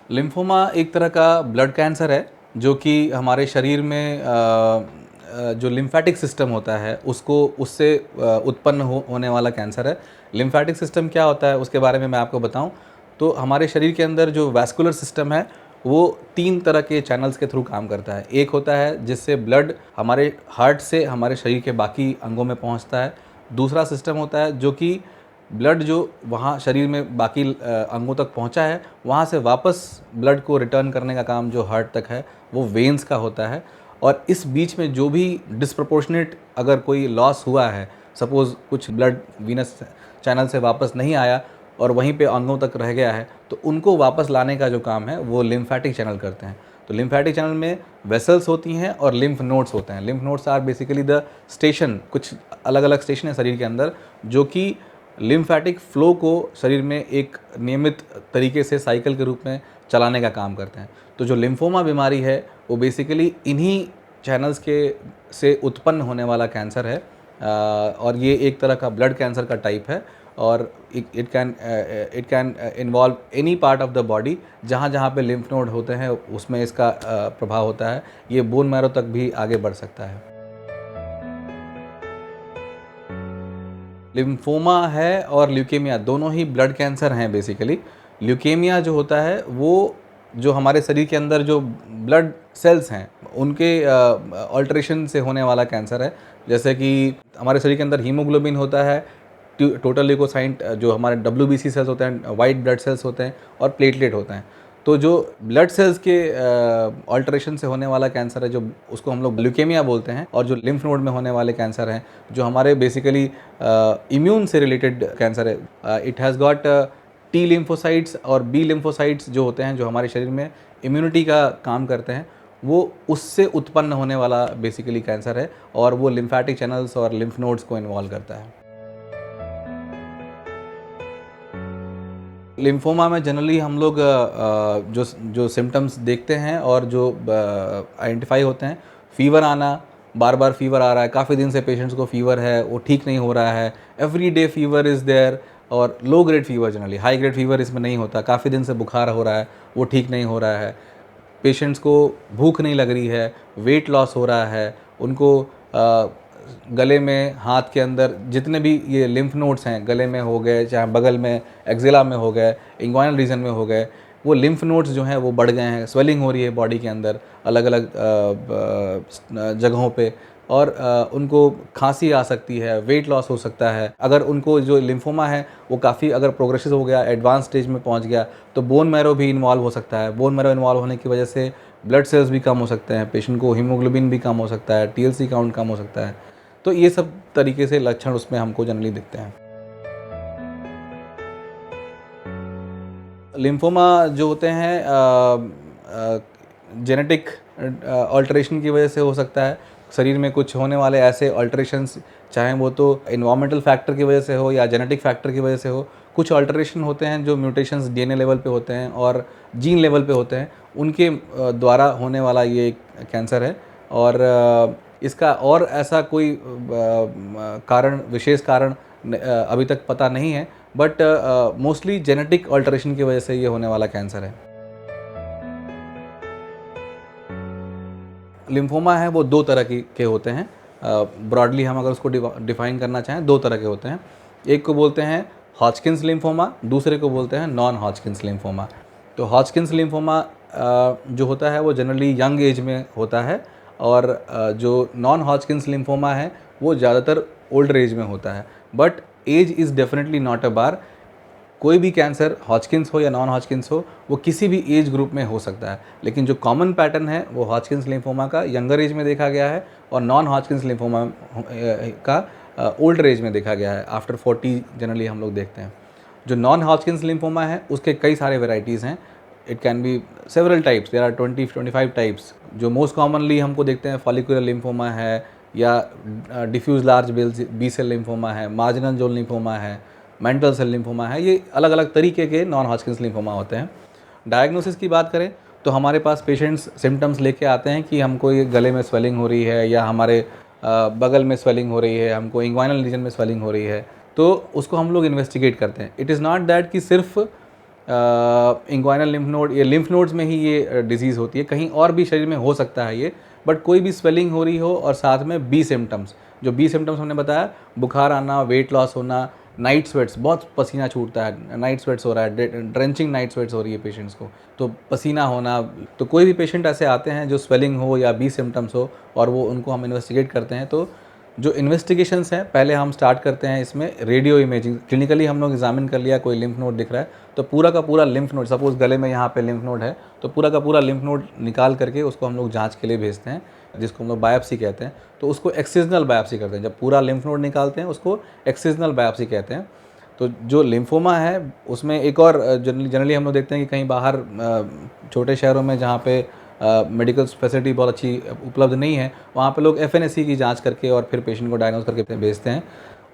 Lymphoma एक तरह का ब्लड कैंसर है जो कि हमारे शरीर में जो लिम्फेटिक सिस्टम होता है उसको उससे उत्पन्न होने वाला कैंसर है। लिम्फेटिक सिस्टम क्या होता है उसके बारे में मैं आपको बताऊं तो हमारे शरीर के अंदर जो वैस्कुलर सिस्टम है वो 3 तरह के चैनल्स के थ्रू काम करता है। एक होता है जिससे ब्लड हमारे हार्ट से हमारे शरीर के बाकी अंगों में पहुंचता है। दूसरा सिस्टम होता है जो कि ब्लड जो वहाँ शरीर में बाकी अंगों तक पहुँचा है वहाँ से वापस ब्लड को रिटर्न करने का काम जो हार्ट तक है वो वेन्स का होता है। और इस बीच में जो भी डिस्प्रपोर्शनेट अगर कोई लॉस हुआ है, सपोज़ कुछ ब्लड वीनस चैनल से वापस नहीं आया और वहीं पे अंगों तक रह गया है, तो उनको वापस लाने का जो काम है वो लिम्फेटिक चैनल करते हैं। तो लिम्फेटिक चैनल में वेसल्स होती हैं और लिम्फ नोड्स होते हैं। Lymph nodes are basically the station, कुछ अलग अलग स्टेशन है शरीर के अंदर जो कि लिम्फेटिक फ्लो को शरीर में एक नियमित तरीके से साइकिल के रूप में चलाने का काम करते हैं। तो जो लिम्फोमा बीमारी है वो बेसिकली इन्हीं चैनल्स के से उत्पन्न होने वाला कैंसर है। और ये एक तरह का ब्लड कैंसर का टाइप है और it can involve any part of the body. जहाँ जहाँ पे लिम्फ नोड होते हैं उसमें इसका प्रभाव होता है। ये बोन मैरो तक भी आगे बढ़ सकता है। लिम्फोमा है और ल्यूकेमिया दोनों ही ब्लड कैंसर हैं बेसिकली। ल्यूकेमिया जो होता है वो जो हमारे शरीर के अंदर जो ब्लड सेल्स हैं उनके अल्टरेशन से होने वाला कैंसर है। जैसे कि हमारे शरीर के अंदर हीमोग्लोबिन होता है, टोटल ल्यूकोसाइट जो हमारे डब्ल्यूबीसी सेल्स होते हैं, वाइट ब्लड सेल्स होते हैं और प्लेटलेट होते हैं। तो जो ब्लड सेल्स के अल्टरेशन से होने वाला कैंसर है जो उसको हम लोग ल्यूकेमिया बोलते हैं। और जो लिम्फ नोड में होने वाले कैंसर हैं जो हमारे बेसिकली इम्यून से रिलेटेड कैंसर है। It has got T lymphocytes और बी लिम्फोसाइट्स जो होते हैं जो हमारे शरीर में इम्यूनिटी का काम करते हैं, वो उससे उत्पन्न होने वाला बेसिकली कैंसर है और वो लिम्फेटिक चैनल्स और लिम्फ नोड्स को इन्वॉल्व करता है। लिम्फोमा में जनरली हम लोग जो जो सिम्टम्स देखते हैं और जो आइडेंटिफाई होते हैं, फ़ीवर आना, बार बार फ़ीवर आ रहा है, काफ़ी दिन से पेशेंट्स को फ़ीवर है, वो ठीक नहीं हो रहा है, every day fever is there. और low grade fever generally, high grade fever इसमें नहीं होता, काफ़ी दिन से बुखार हो रहा है, वो ठीक नहीं हो रहा है। पेशेंट्स को भूख नहीं लग रही है, वेट लॉस हो रहा है, उनको गले में, हाथ के अंदर जितने भी ये लिम्फ नोड्स हैं गले में हो गए, चाहे बगल में एक्जिला में हो गए, इंग्वाइनल रीजन में हो गए, वो लिम्फ नोड्स जो हैं वो बढ़ गए हैं, स्वेलिंग हो रही है बॉडी के अंदर अलग अलग जगहों पे। और उनको खांसी आ सकती है, वेट लॉस हो सकता है। अगर उनको जो लिम्फोमा है वो काफ़ी अगर प्रोग्रेसिव हो गया, एडवांस स्टेज में पहुंच गया, तो बोन मैरो भी इन्वॉल्व हो सकता है। बोन मैरो इन्वॉल्व होने की वजह से ब्लड सेल्स भी कम हो सकते हैं, पेशेंट को हीमोग्लोबिन भी कम हो सकता है, टीएलसी काउंट कम हो सकता है। तो ये सब तरीके से लक्षण उसमें हमको जनरली दिखते हैं। लिम्फोमा जो होते हैं जेनेटिक अल्टरेशन की वजह से हो सकता है। शरीर में कुछ होने वाले ऐसे अल्टरेशंस, चाहे वो तो एनवायरमेंटल फैक्टर की वजह से हो या जेनेटिक फैक्टर की वजह से हो, कुछ अल्टरेशन होते हैं जो म्यूटेशंस डीएनए लेवल पे होते हैं और जीन लेवल पे होते हैं, उनके द्वारा होने वाला ये एक कैंसर है। और इसका और ऐसा कोई कारण, विशेष कारण अभी तक पता नहीं है, बट मोस्टली जेनेटिक अल्टरेशन की वजह से ये होने वाला कैंसर है। लिम्फोमा है वो 2 तरह के होते हैं। ब्रॉडली हम अगर उसको डिफाइन करना चाहें, 2 तरह के होते हैं। एक को बोलते हैं हॉजकिन्स लिम्फोमा, दूसरे को बोलते हैं नॉन हॉजकिन्स लिम्फोमा। तो हॉजकिन्स लिम्फोमा जो होता है वो जनरली यंग एज में होता है और जो नॉन हॉजकिन्स लिम्फोमा है वो ज़्यादातर ओल्डर एज में होता है। But age is definitely not a bar. कोई भी कैंसर हॉजकिन्स हो या नॉन हॉजकिन्स हो, वो किसी भी एज ग्रुप में हो सकता है। लेकिन जो कॉमन पैटर्न है वो हॉजकिन्स लिम्फोमा का यंगर एज में देखा गया है और नॉन हॉजकिन्स लिम्फोमा का ओल्डर एज में देखा गया है। आफ्टर 40 जनरली हम लोग देखते हैं। जो नॉन हॉजकिन्स लिम्फोमा है उसके कई सारे वेराइटीज़ हैं। It can be several types, there are 20-25 types. जो मोस्ट कॉमनली हमको देखते हैं फॉलिकुलर लिम्फोमा है या diffuse large B cell lymphoma है, मार्जिनल जोन लिम्फोमा है, मेंटल सेल लिम्फोमा है। ये अलग अलग तरीके के नॉन हॉजकिन्स लिम्फोमा होते हैं। डायग्नोसिस की बात करें तो हमारे पास पेशेंट्स सिम्टम्स लेके आते हैं कि हमको ये गले में स्वेलिंग हो रही है या हमारे बगल में स्वेलिंग हो रही है, हमको इंग्वाइनल रीजन में स्वेलिंग हो रही है, तो उसको हम लोग इन्वेस्टिगेट करते हैं। इट इज़ नॉट दैट कि सिर्फ इंग्वाइनल लिम्फ नोड, ये लिम्फ नोड्स में ही ये डिजीज़ होती है, कहीं और भी शरीर में हो सकता है ये, बट कोई भी स्वेलिंग हो रही हो और साथ में बी सिम्टम्स, जो बी सिम्टम्स हमने बताया, बुखार आना, वेट लॉस होना, नाइट स्वेट्स, बहुत पसीना छूटता है, नाइट स्वेट्स हो रहा है, ड्रेंचिंग नाइट स्वेट्स हो रही है पेशेंट्स को, तो पसीना होना, तो कोई भी पेशेंट ऐसे आते हैं जो स्वेलिंग हो या बी सिम्टम्स हो और वो उनको हम इन्वेस्टिगेट करते हैं। तो जो इन्वेस्टिगेशंस हैं, पहले हम स्टार्ट करते हैं इसमें रेडियो इमेजिंग, क्लिनिकली हम लोग एग्जामिन कर लिया, कोई लिम्फ नोड दिख रहा है तो पूरा का पूरा लिम्फ नोड, सपोज गले में यहाँ पे लिम्फ नोड है तो पूरा का पूरा लिम्फ नोड निकाल करके उसको हम लोग जांच के लिए भेजते हैं, जिसको हम लोग बायोप्सी कहते हैं। तो उसको एक्सिजनल बायोप्सी करते हैं, जब पूरा लिम्फ नोड निकालते हैं उसको एक्सिजनल बायोप्सी कहते हैं। तो जो लिम्फोमा है उसमें एक और जनरली हम लोग देखते हैं कि कहीं बाहर छोटे शहरों में जहाँ पे मेडिकल फैसिलिटी बहुत अच्छी उपलब्ध नहीं है, वहाँ पे लोग एफएनएसी की जांच करके और फिर पेशेंट को डायग्नोज करके भेजते हैं,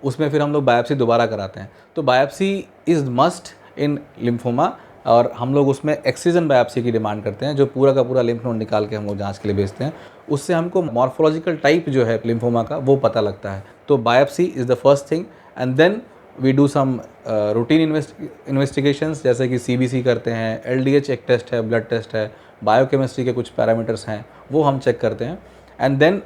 उसमें फिर हम लोग बायोप्सी दोबारा कराते हैं। तो biopsy is must in lymphoma, और हम लोग उसमें एक्सिजन बायोप्सी की डिमांड करते हैं, जो पूरा का पूरा लिम्फ नोड निकाल के हम लोग जांच के लिए भेजते हैं। उससे हमको मॉर्फोलॉजिकल टाइप जो है लिम्फोमा का वो पता लगता है। तो biopsy is the first thing, and then we do some routine investigations, जैसे कि सीबीसी करते हैं, एलडीएच एक टेस्ट है, ब्लड टेस्ट है, बायोकेमिस्ट्री के कुछ पैरामीटर्स हैं वो हम चेक करते हैं, एंड देन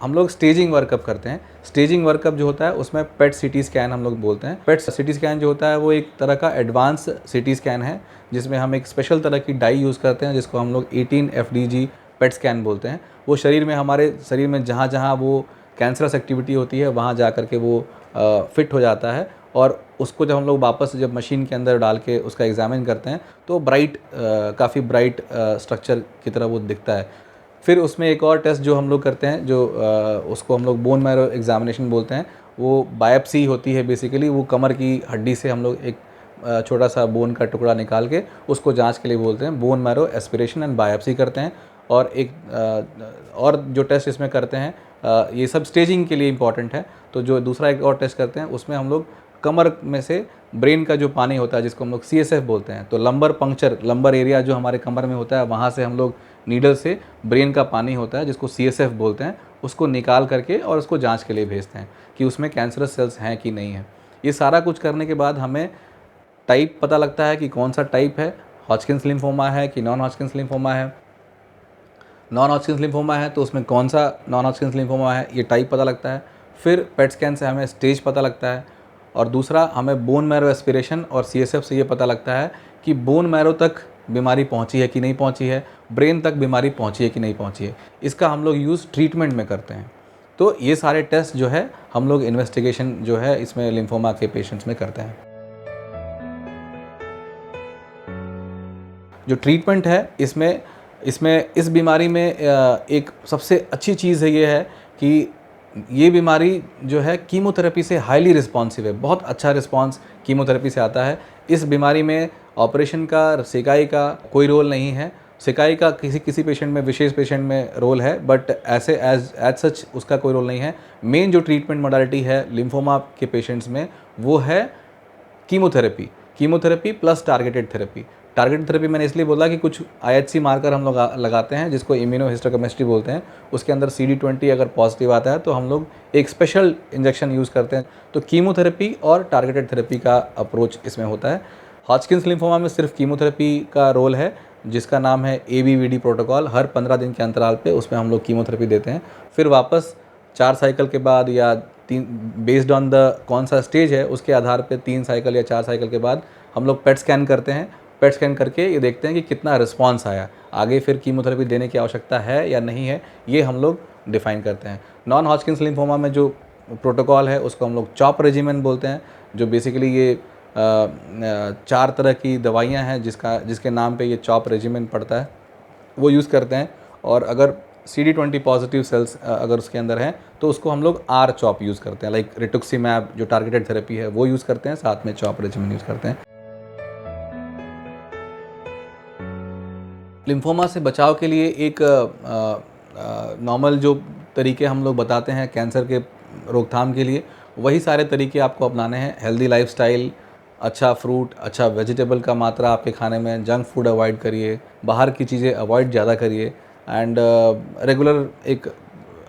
हम लोग स्टेजिंग वर्कअप करते हैं। स्टेजिंग वर्कअप जो होता है उसमें पेट सीटी स्कैन हम लोग बोलते हैं। पेट सीटी स्कैन जो होता है वो एक तरह का एडवांस सीटी स्कैन है, जिसमें हम एक स्पेशल तरह की डाई यूज़ करते हैं, जिसको हम लोग 18 FDG पेट स्कैन बोलते हैं। वो शरीर में, हमारे शरीर में जहाँ जहाँ वो कैंसरस एक्टिविटी होती है वहाँ जा कर के वो फिट हो जाता है, और उसको जब हम लोग वापस जब मशीन के अंदर डाल के उसका एग्जामिन करते हैं तो ब्राइट, काफ़ी ब्राइट स्ट्रक्चर की तरह वो दिखता है। फिर उसमें एक और टेस्ट जो हम लोग करते हैं, जो उसको हम लोग बोन मैरो एग्जामिनेशन बोलते हैं, वो बायोप्सी होती है। बेसिकली वो कमर की हड्डी से हम लोग एक छोटा सा बोन का टुकड़ा निकाल के उसको जांच के लिए बोलते हैं, bone marrow aspiration and biopsy करते हैं। और एक और जो टेस्ट इसमें करते हैं, ये सब स्टेजिंग के लिए इंपॉर्टेंट है। तो जो दूसरा एक और टेस्ट करते हैं उसमें हम लोग कमर में से ब्रेन का जो पानी होता है, जिसको हम लोग CSF बोलते हैं, तो लंबर पंक्चर, लंबर एरिया जो हमारे कमर में होता है, वहाँ से हम लोग नीडल से ब्रेन का पानी होता है जिसको CSF बोलते हैं, उसको निकाल करके और उसको जांच के लिए भेजते हैं कि उसमें कैंसरस सेल्स हैं कि नहीं है। ये सारा कुछ करने के बाद हमें टाइप पता लगता है कि कौन सा टाइप है, हॉजकिंस लिम्फोमा है कि नॉन हॉजकिंस लिम्फोमा है। नॉन हॉजकिंस लिम्फोमा है तो उसमें कौन सा नॉन हॉजकिंस लिम्फोमा है, ये टाइप पता लगता है। फिर पेट स्कैन से हमें स्टेज पता लगता है, और दूसरा हमें बोन मैरो एस्पिरेशन और CSF से ये पता लगता है कि बोन मैरो तक बीमारी पहुंची है कि नहीं पहुंची है, ब्रेन तक बीमारी पहुंची है कि नहीं पहुंची है। इसका हम लोग यूज़ ट्रीटमेंट में करते हैं। तो ये सारे टेस्ट जो है हम लोग इन्वेस्टिगेशन जो है इसमें लिम्फोमा के पेशेंट्स में करते हैं। जो ट्रीटमेंट है इसमें इस बीमारी में एक सबसे अच्छी चीज़ है ये है कि ये बीमारी जो है कीमोथेरेपी से हाईली रिस्पॉन्सिव है, बहुत अच्छा रिस्पॉन्स कीमोथेरेपी से आता है। इस बीमारी में ऑपरेशन का, सेकाई का कोई रोल नहीं है। सेकाई का किसी पेशेंट में, विशेष पेशेंट में रोल है, बट ऐसे एज सच उसका कोई रोल नहीं है। मेन जो ट्रीटमेंट मोडालिटी है लिम्फोमा के पेशेंट्स में वो है chemotherapy plus targeted therapy. Targeted therapy मैंने इसलिए बोला कि कुछ IHC मार्कर हम लोग लगाते हैं, जिसको इम्यूनोहिस्टोकेमिस्ट्री बोलते हैं। उसके अंदर CD20 अगर पॉजिटिव आता है तो हम लोग एक स्पेशल इंजेक्शन यूज़ करते हैं। तो कीमोथेरेपी और टारगेटेड थेरेपी का अप्रोच इसमें होता है। हॉजकिंस लिम्फोमा में सिर्फ कीमोथेरेपी का रोल है, जिसका नाम है ABVD प्रोटोकॉल। हर 15 दिन के अंतराल पे उसमें हम लोग कीमोथेरेपी देते हैं। फिर वापस 4 साइकिल के बाद या 3, बेस्ड ऑन द कौन सा स्टेज है उसके आधार पे 3 साइकिल या 4 साइकिल के बाद हम लोग पेट स्कैन करते हैं। पेट स्कैन करके ये देखते हैं कि कितना रिस्पांस आया, आगे फिर कीमोथेरेपी देने की आवश्यकता है या नहीं है, ये हम लोग डिफ़ाइन करते हैं। नॉन हॉजकिंस लिम्फोमा में जो प्रोटोकॉल है उसको हम लोग चॉप रेजिमेन बोलते हैं, जो बेसिकली ये 4 तरह की दवाइयाँ हैं जिसके नाम पे ये चॉप रेजिमेन पड़ता है, वो यूज़ करते हैं। और अगर CD20 पॉजिटिव सेल्स अगर उसके अंदर हैं तो उसको हम लोग R-CHOP यूज़ करते हैं, लाइक रिटुक्सीमैब जो टारगेटेड थेरेपी है वो यूज़ करते हैं, साथ में चॉप रेजिमेन यूज़ करते हैं। लिम्फोमा से बचाव के लिए एक नॉर्मल जो तरीके हम लोग बताते हैं कैंसर के रोकथाम के लिए, वही सारे तरीके आपको अपनाने हैं। हेल्दी लाइफस्टाइल, अच्छा फ्रूट, अच्छा वेजिटेबल का मात्रा आपके खाने में, जंक फूड अवॉइड करिए, बाहर की चीज़ें अवॉइड ज़्यादा करिए, एंड रेगुलर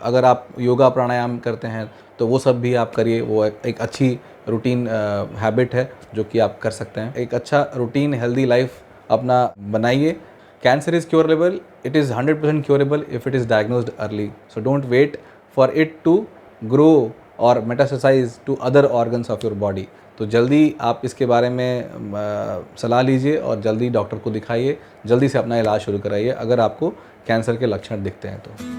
अगर आप योगा प्राणायाम करते हैं तो वो सब भी आप करिए, वो एक अच्छी रूटीन हैबिट है जो कि आप कर सकते हैं। एक अच्छा रूटीन हेल्दी लाइफ अपना बनाइए। Cancer is curable, it is 100% curable if it is diagnosed early, so don't wait for it to grow और metastasize to other organs of your body. तो जल्दी आप इसके बारे में सलाह लीजिए और जल्दी डॉक्टर को दिखाइए, जल्दी से अपना इलाज शुरू कराइए अगर आपको कैंसर के लक्षण दिखते हैं तो।